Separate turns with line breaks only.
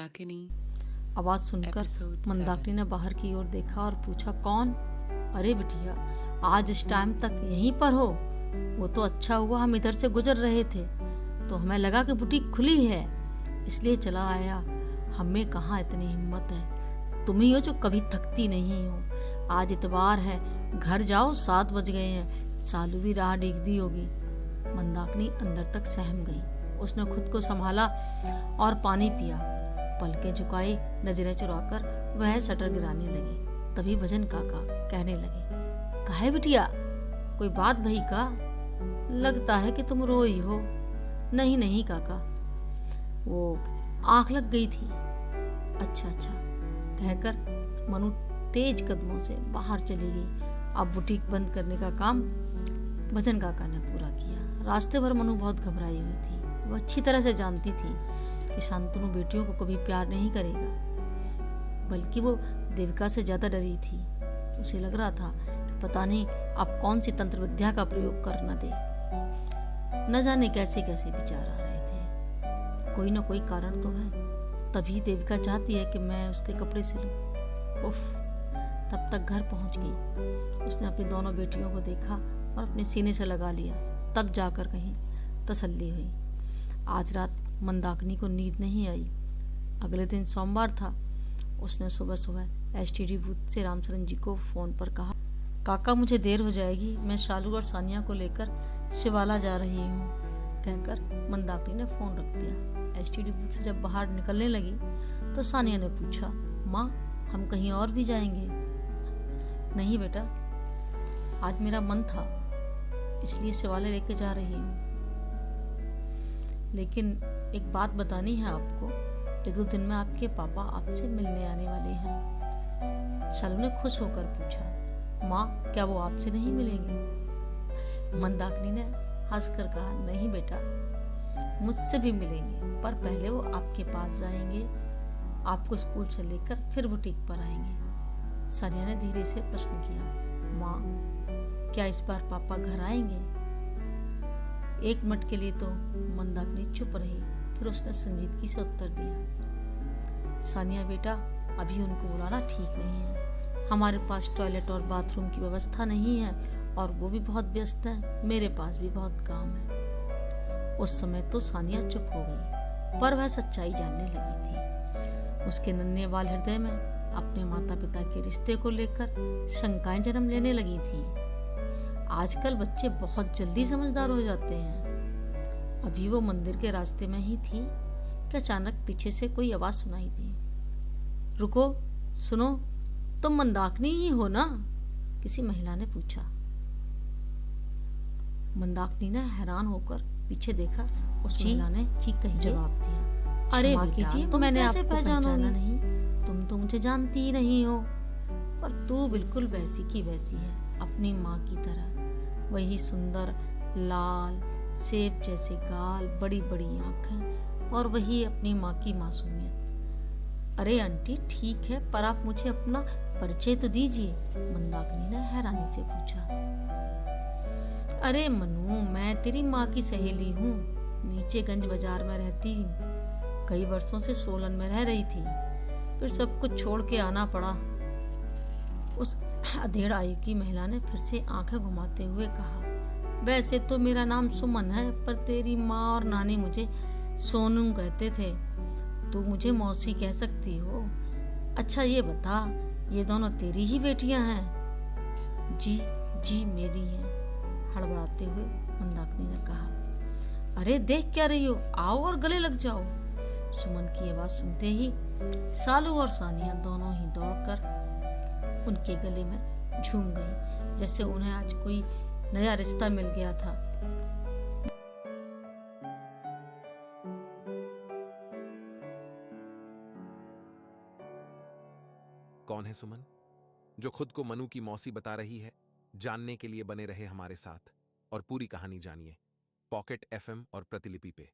मंदाकिनी।
आवाज सुनकर मंदाकिनी ने बाहर की ओर देखा और पूछा, कौन? अरे बिटिया, आज इस टाइम तक यहीं पर हो? वो तो अच्छा हुआ हम इधर से गुजर रहे थे तो हमें लगा कि बुटीक खुली है, इसलिए चला आया। हमें कहाँ इतनी हिम्मत है, तुम ही हो जो कभी थकती नहीं हो। आज इतवार है, घर जाओ, 7 बज गए हैं, सालू भी राह देखती होगी। मंदाकिनी अंदर तक सहम गई। उसने खुद को संभाला और पानी पिया। पलकें झुकाई, नजरें चुराकर वह शटर गिराने लगी। तभी भजन काका कहने लगे, काहे बिटिया, कोई बात भई का? लगता है कि तुम रोई हो। नहीं नहीं काका, वो आंख लग गई थी। अच्छा अच्छा कहकर मनु तेज कदमों से बाहर चली गई। अब बुटीक बंद करने का काम भजन काका ने पूरा किया। रास्ते भर मनु बहुत घबराई हुई थी। वो अच्छी तरह से जानती थी कि शांतनु बेटियों को कभी प्यार नहीं करेगा, बल्कि वो देविका से ज्यादा डरी थी। उसे लग रहा था कि पता नहीं अब कौन सी तंत्र विद्या का प्रयोग कर न दे। न जाने कैसे कैसे विचार आ रहे थे। कोई न कोई कारण तो है, तभी देविका चाहती है कि मैं उसके कपड़े सिलूं। उफ, तब तक घर पहुंच गई। उसने अपनी दोनों बेटियों को देखा और अपने सीने से लगा लिया। तब जाकर कहीं तसल्ली हुई। आज रात मंदाकिनी को नींद नहीं आई। अगले दिन सोमवार था। उसने सुबह सुबह एसटीडी बूथ से रामचरण जी को फोन पर कहा, काका मुझे देर हो जाएगी, मैं शालू और सानिया को लेकर शिवाला जा रही हूँ। कहकर मंदाकिनी ने फोन रख दिया। एसटीडी बूथ से जब बाहर निकलने लगी तो सानिया ने पूछा, माँ हम कहीं और भी जाएंगे? नहीं बेटा, आज मेरा मन था इसलिए शिवाला लेके जा रही हूँ। लेकिन एक बात बतानी है आपको, 1-2 दिन में आपके पापा आपसे मिलने आने वाले हैं। शालू ने खुश होकर पूछा, माँ क्या वो आपसे नहीं मिलेंगे? मंदाकिनी ने हंसकर कहा, नहीं बेटा, मुझसे भी मिलेंगे, पर पहले वो आपके पास जाएंगे, आपको स्कूल से लेकर फिर बुटीक पर आएंगे। सानिया ने धीरे से प्रश्न किया, माँ क्या इस बार पापा घर आएंगे? 1 मिनट के लिए तो मंदाकिनी चुप रही, फिर उसने संजीदगी से उत्तर दिया, सानिया बेटा अभी उनको बुलाना ठीक नहीं है। हमारे पास टॉयलेट और बाथरूम की व्यवस्था नहीं है और वो भी बहुत व्यस्त है, मेरे पास भी बहुत काम है। उस समय तो सानिया चुप हो गई, पर वह सच्चाई जानने लगी थी। उसके नन्हे वाले हृदय में अपने माता पिता के रिश्ते को लेकर शंकाएं जन्म लेने लगी थी। आजकल बच्चे बहुत जल्दी समझदार हो जाते हैं। अभी वो मंदिर के रास्ते में ही थी कि अचानक पीछे से कोई आवाज सुनाई दी, रुको, सुनो, तुम मंदाकिनी ही हो ना? किसी महिला ने पूछा। मंदाकिनी ने हैरान होकर पीछे देखा। उस महिला ने जी कहीं जवाब दिया, अरे बेटा, तो मैंने आपको पहचाना नहीं, तुम तो मुझे जानती ही नहीं हो, पर तू बिल्कुल वैसी की वैसी है, अपनी माँ की तरह। वही सुंदर लाल सेब जैसे गाल, बड़ी बड़ी आंखें और वही अपनी माँ की मासूमियत। अरे आंटी ठीक है, पर आप मुझे अपना परिचय तो दीजिए, मंदाकिनी ने हैरानी से पूछा। अरे मनु, मैं तेरी माँ की सहेली हूँ, नीचे गंज बाजार में रहती हूँ, कई वर्षों से सोलन में रह रही थी, फिर सब कुछ छोड़ के आना पड़ा। उस अधेड़ आयु की महिला ने फिर से आंखें घुमाते हुए कहा, वैसे तो मेरा नाम सुमन है, पर तेरी माँ और नानी मुझे सोनू कहते थे, तू मुझे मौसी कह सकती हो। अच्छा ये बता, ये दोनों तेरी ही बेटियां हैं? जी जी मेरी हैं, हड़बड़ाते हुए मंदाकिनी ने कहा। अरे देख क्या रही हो, आओ और गले लग जाओ। सुमन की आवाज सुनते ही सालू और सानिया दोनों ही दौड़कर उनके गले में झूम गई, जैसे उन्हें आज कोई नया रिश्ता मिल गया था।
कौन है सुमन, जो खुद को मनु की मौसी बता रही है? जानने के लिए बने रहे हमारे साथ और पूरी कहानी जानिए पॉकेट FM और प्रतिलिपि पे।